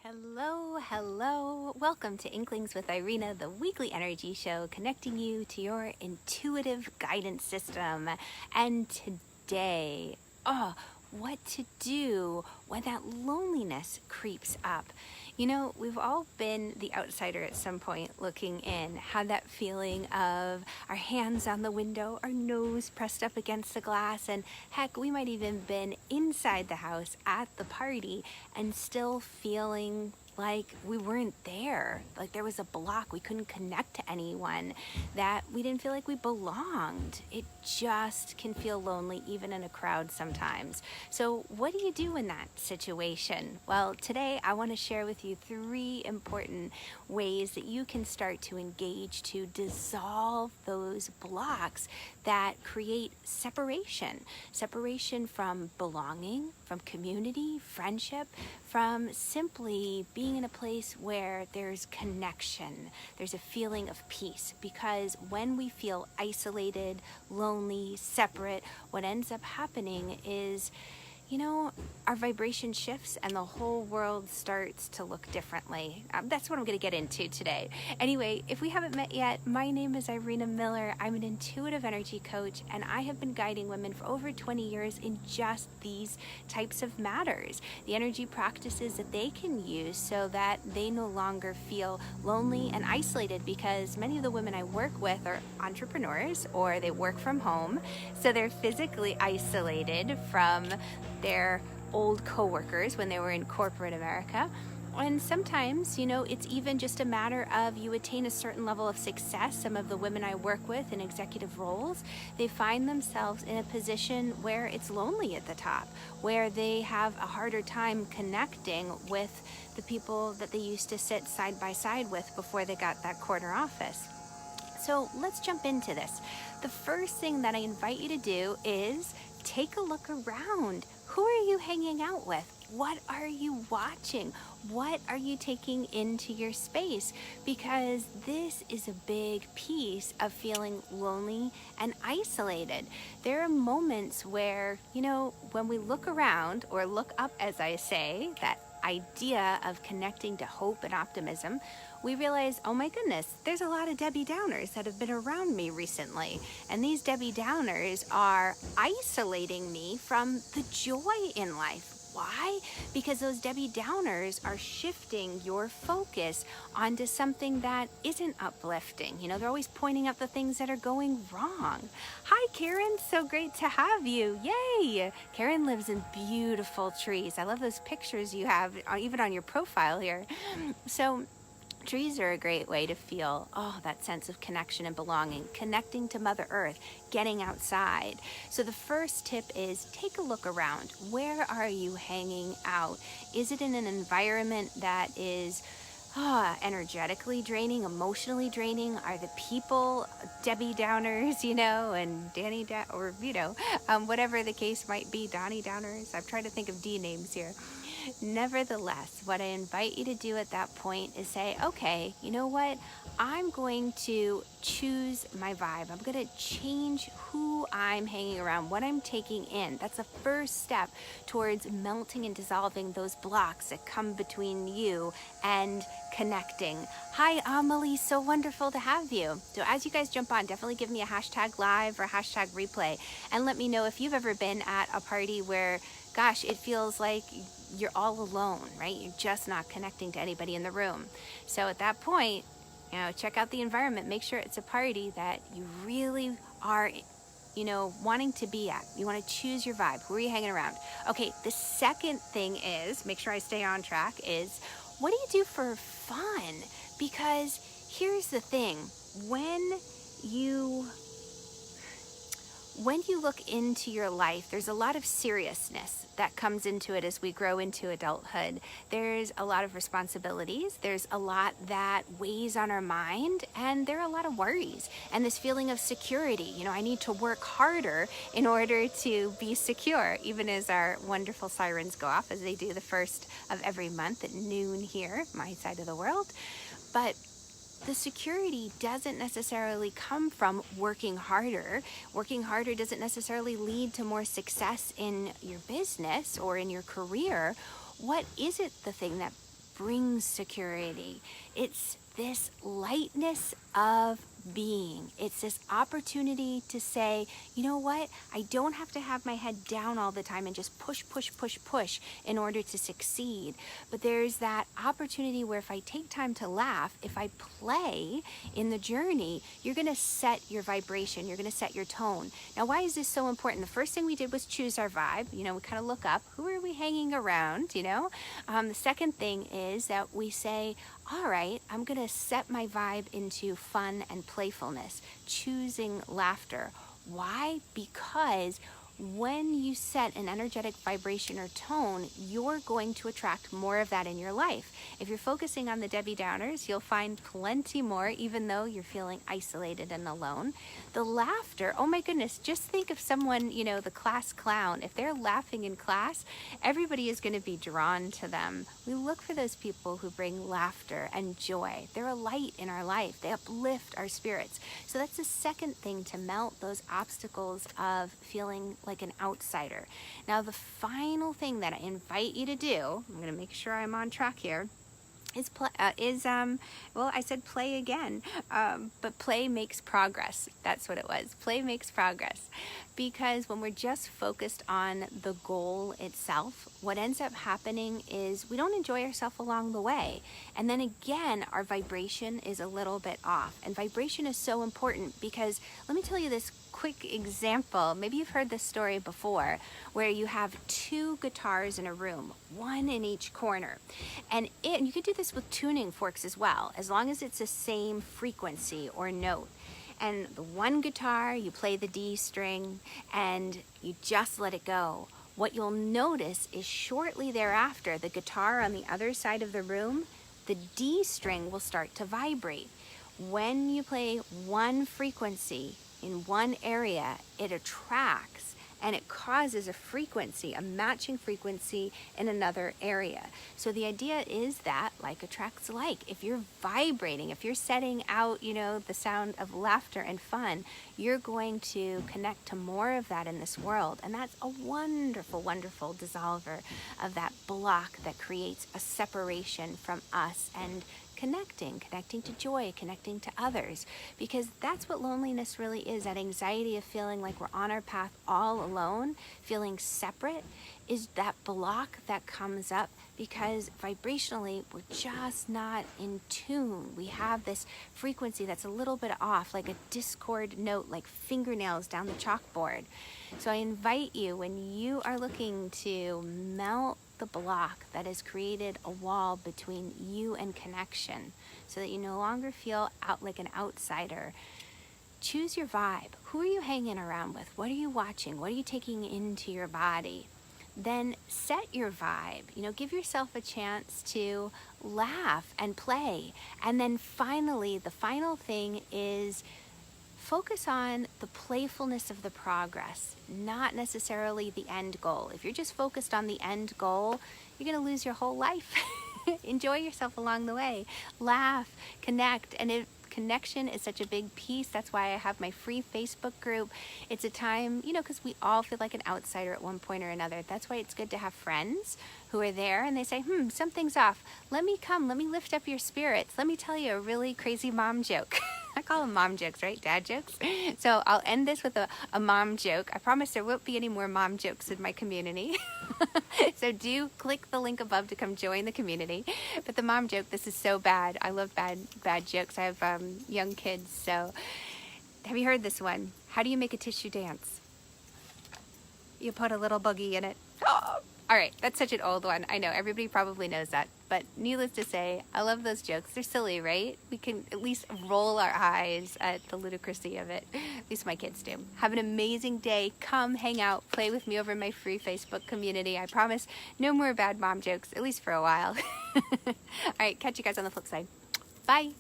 Hello, hello. Welcome to Inklings with Irena, the weekly energy show connecting you to your intuitive guidance system. And today, what to do when that loneliness creeps up. You know, we've all been the outsider at some point looking in, had that feeling of our hands on the window, our nose pressed up against the glass, and heck, we might even been inside the house at the party and still feeling like we weren't there, like there was a block, we couldn't connect to anyone, that we didn't feel like we belonged. It just can feel lonely even in a crowd sometimes. So what do you do in that situation? Well, today I want to share with you 3 important ways that you can start to engage to dissolve those blocks that create separation from belonging, from community, friendship, from simply being in a place where there's connection, there's a feeling of peace. Because when we feel isolated, lonely, separate, what ends up happening is, our vibration shifts and the whole world starts to look differently. That's what I'm going to get into today. Anyway, if we haven't met yet, my name is Irena Miller. I'm an intuitive energy coach, and I have been guiding women for over 20 years in just these types of matters. The energy practices that they can use so that they no longer feel lonely and isolated, because many of the women I work with are entrepreneurs or they work from home. So they're physically isolated from their old coworkers when they were in corporate America. And sometimes, it's even just a matter of you attain a certain level of success. Some of the women I work with in executive roles, they find themselves in a position where it's lonely at the top, where they have a harder time connecting with the people that they used to sit side by side with before they got that corner office. So let's jump into this. The first thing that I invite you to do is take a look around. Who are you hanging out with? What are you watching? What are you taking into your space? Because this is a big piece of feeling lonely and isolated. There are moments where, when we look around or look up, as I say, that idea of connecting to hope and optimism, we realize, oh my goodness, there's a lot of Debbie Downers that have been around me recently. And these Debbie Downers are isolating me from the joy in life. Why? Because those Debbie Downers are shifting your focus onto something that isn't uplifting. They're always pointing out the things that are going wrong. Hi, Karen. So great to have you. Yay. Karen lives in beautiful trees. I love those pictures you have, even on your profile here. So trees are a great way to feel, that sense of connection and belonging, connecting to Mother Earth, getting outside. So the first tip is take a look around. Where are you hanging out? Is it in an environment that is energetically draining, emotionally draining? Are the people Debbie Downers, and Danny or whatever the case might be, Donnie Downers? I'm trying to think of D names here. Nevertheless, what I invite you to do at that point is say, okay, you know what? I'm going to choose my vibe. I'm going to change who I'm hanging around, what I'm taking in. That's the first step towards melting and dissolving those blocks that come between you and connecting. Hi, Amelie. So wonderful to have you. So as you guys jump on, definitely give me a hashtag live or hashtag replay and let me know if you've ever been at a party where, gosh, it feels like you're all alone, right? You're just not connecting to anybody in the room. So at that point, check out the environment. Make sure it's a party that you really are, wanting to be at. You want to choose your vibe. Who are you hanging around? Okay, the second thing is, make sure I stay on track, is what do you do for fun? Because here's the thing. When you look into your life, there's a lot of seriousness that comes into it as we grow into adulthood. There's a lot of responsibilities. There's a lot that weighs on our mind, and there are a lot of worries and this feeling of security. I need to work harder in order to be secure, even as our wonderful sirens go off, as they do the first of every month at noon here, my side of the world. But the security doesn't necessarily come from working harder. Working harder doesn't necessarily lead to more success in your business or in your career. What is it the thing that brings security. It's this lightness of being. It's this opportunity to say, you know what? I don't have to have my head down all the time and just push, push, push, push in order to succeed. But there's that opportunity where if I take time to laugh, if I play in the journey, you're going to set your vibration. You're going to set your tone. Now, why is this so important? The first thing we did was choose our vibe. You know, we kind of look up, who are we hanging around, you know? The second thing is that we say, all right, I'm going to set my vibe into fun and playfulness, choosing laughter. Why? Because when you set an energetic vibration or tone, you're going to attract more of that in your life. If you're focusing on the Debbie Downers, you'll find plenty more, even though you're feeling isolated and alone. The laughter, oh my goodness, just think of someone, you know, the class clown. If they're laughing in class, everybody is going to be drawn to them. We look for those people who bring laughter and joy. They're a light in our life. They uplift our spirits. So that's the second thing, to melt those obstacles of feeling like an outsider. Now, the final thing that I invite you to do, I'm going to make sure I'm on track here, well, I said play again, but play makes progress. That's what it was. Play makes progress. Because when we're just focused on the goal itself, what ends up happening is we don't enjoy ourselves along the way. And then again, our vibration is a little bit off. And vibration is so important because, let me tell you this quick example. Maybe you've heard this story before, where you have two guitars in a room, one in each corner. And you could do this with tuning forks as well, as long as it's the same frequency or note. And the one guitar, you play the D string and you just let it go. What you'll notice is shortly thereafter, the guitar on the other side of the room, the D string will start to vibrate. When you play one frequency in one area, it attracts and it causes a frequency, a matching frequency in another area. So the idea is that like attracts like. If you're vibrating, if you're setting out, you know, the sound of laughter and fun, you're going to connect to more of that in this world. And that's a wonderful, wonderful dissolver of that block that creates a separation from us and connecting to joy, connecting to others, because that's what loneliness really is. That anxiety of feeling like we're on our path all alone, feeling separate, is that block that comes up because vibrationally we're just not in tune. We have this frequency that's a little bit off, like a discord note, like fingernails down the chalkboard. So I invite you, when you are looking to melt the block that has created a wall between you and connection, so that you no longer feel out like an outsider, choose your vibe. Who are you hanging around with? What are you watching? What are you taking into your body? Then set your vibe. You know, give yourself a chance to laugh and play. And then finally, the final thing is focus on the playfulness of the progress, not necessarily the end goal. If you're just focused on the end goal, you're going to lose your whole life. Enjoy yourself along the way. Laugh, connect, and connection is such a big piece. That's why I have my free Facebook group. It's a time, you know, because we all feel like an outsider at one point or another. That's why it's good to have friends who are there and they say, something's off. Let me come. Let me lift up your spirits. Let me tell you a really crazy mom joke. I call them mom jokes, right? Dad jokes. So I'll end this with a mom joke. I promise there won't be any more mom jokes in my community. So do click the link above to come join the community. But the mom joke, this is so bad. I love bad jokes. I have young kids. So have you heard this one? How do you make a tissue dance? You put a little boogie in it. Oh! All right, that's such an old one. I know, everybody probably knows that. But needless to say, I love those jokes. They're silly, right? We can at least roll our eyes at the ludicrousy of it. At least my kids do. Have an amazing day. Come hang out, play with me over in my free Facebook community. I promise no more bad mom jokes, at least for a while. All right, catch you guys on the flip side. Bye.